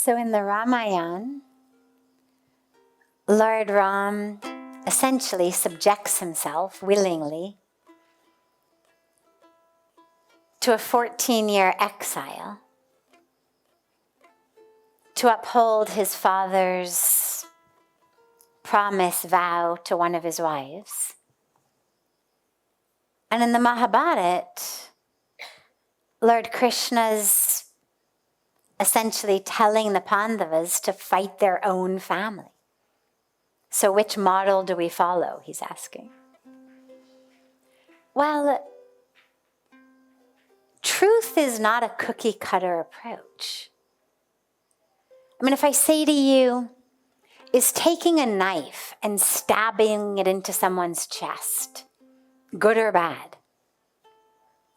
So in the Ramayan, Lord Ram essentially subjects himself willingly to a 14-year exile to uphold his father's promise vow to one of his wives. And in the Mahabharat, Lord Krishna's essentially telling the Pandavas to fight their own family. So which model do we follow, he's asking. Well, truth is not a cookie-cutter approach. I mean, if I say to you, is taking a knife and stabbing it into someone's chest good or bad?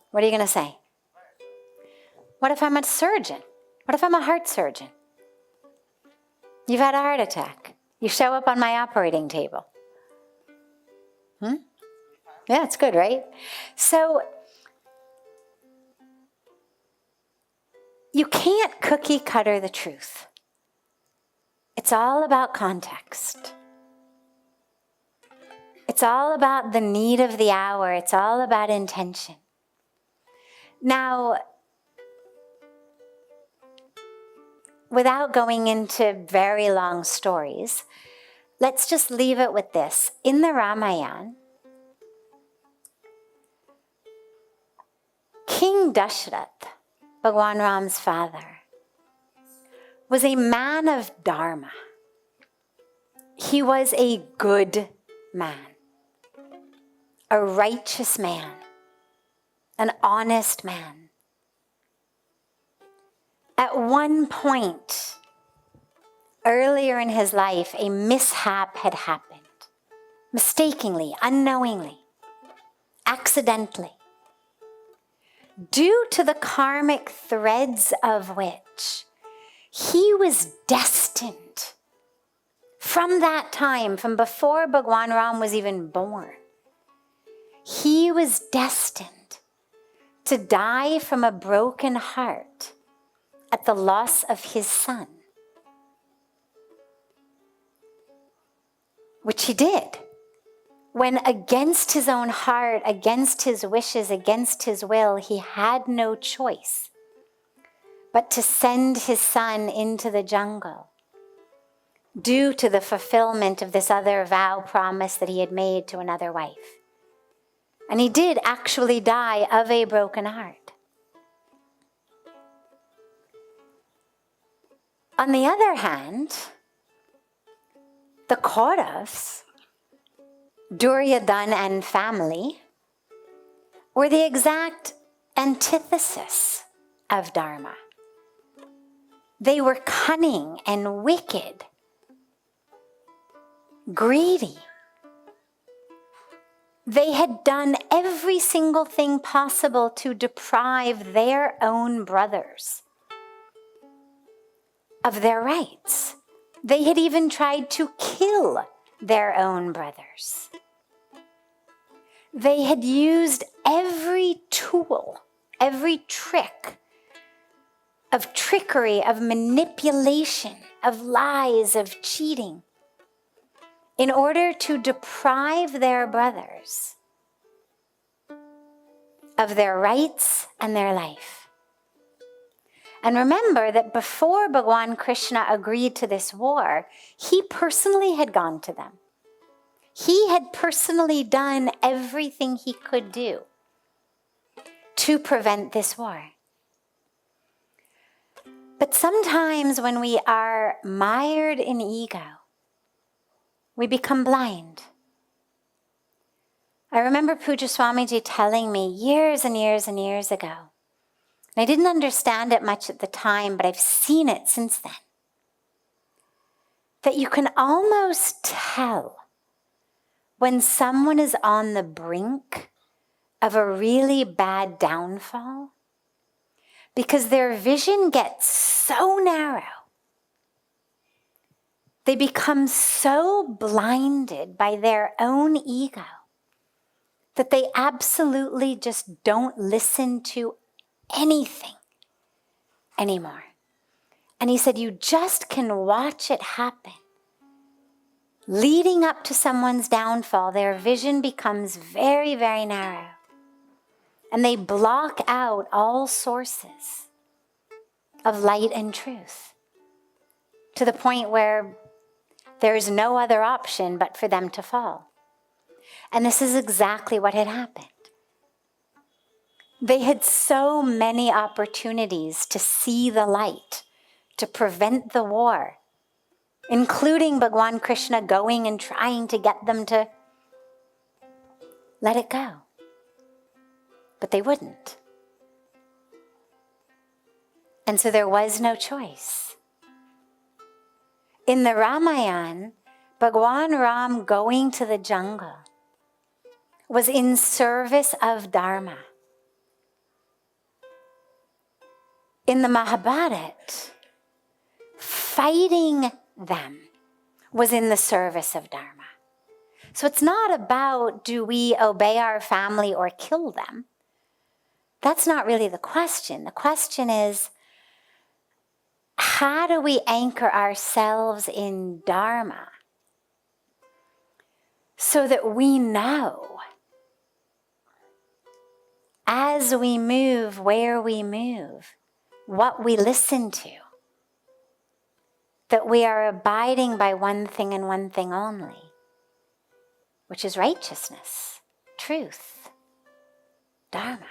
What are you going to say? What if I'm a surgeon? What if I'm a heart surgeon? You've had a heart attack. You show up on my operating table. Yeah, it's good, right? So you can't cookie cutter the truth. It's all about context. It's all about the need of the hour. It's all about intention. Now, without going into very long stories, let's just leave it with this. In the Ramayan, King Dashrath, Bhagwan Ram's father, was a man of dharma. He was a good man, a righteous man, an honest man. At one point, earlier in his life, a mishap had happened, mistakenly, unknowingly, accidentally, due to the karmic threads of which he was destined from that time, from before Bhagwan Ram was even born. He was destined to die from a broken heart at the loss of his son, which he did, when against his own heart, against his wishes, against his will, he had no choice but to send his son into the jungle due to the fulfillment of this other vow promise that he had made to another wife. And he did actually die of a broken heart. On the other hand, the Kauravas, Duryodhana and family, were the exact antithesis of Dharma. They were cunning and wicked, greedy. They had done every single thing possible to deprive their own brothers of their rights. They had even tried to kill their own brothers. They had used every tool, every trick of trickery, of manipulation, of lies, of cheating, in order to deprive their brothers of their rights and their life. And remember that before Bhagwan Krishna agreed to this war, he personally had gone to them. He had personally done everything he could do to prevent this war. But sometimes when we are mired in ego, we become blind. I remember Puja Swamiji telling me years and years and years ago, and I didn't understand it much at the time, but I've seen it since then, that you can almost tell when someone is on the brink of a really bad downfall, because their vision gets so narrow. They become so blinded by their own ego that they absolutely just don't listen to anything anymore. And he said, you just can watch it happen. Leading up to someone's downfall, their vision becomes very, very narrow. And they block out all sources of light and truth to the point where there is no other option but for them to fall. And this is exactly what had happened. They had so many opportunities to see the light, to prevent the war, including Bhagwan Krishna going and trying to get them to let it go. But they wouldn't. And so there was no choice. In the Ramayan, Bhagwan Ram going to the jungle was in service of Dharma. In the Mahabharat, fighting them was in the service of Dharma. So it's not about, do we obey our family or kill them? That's not really the question. The question is, how do we anchor ourselves in Dharma so that we know, as we move, where we move, what we listen to, that we are abiding by one thing and one thing only, which is righteousness, truth, Dharma.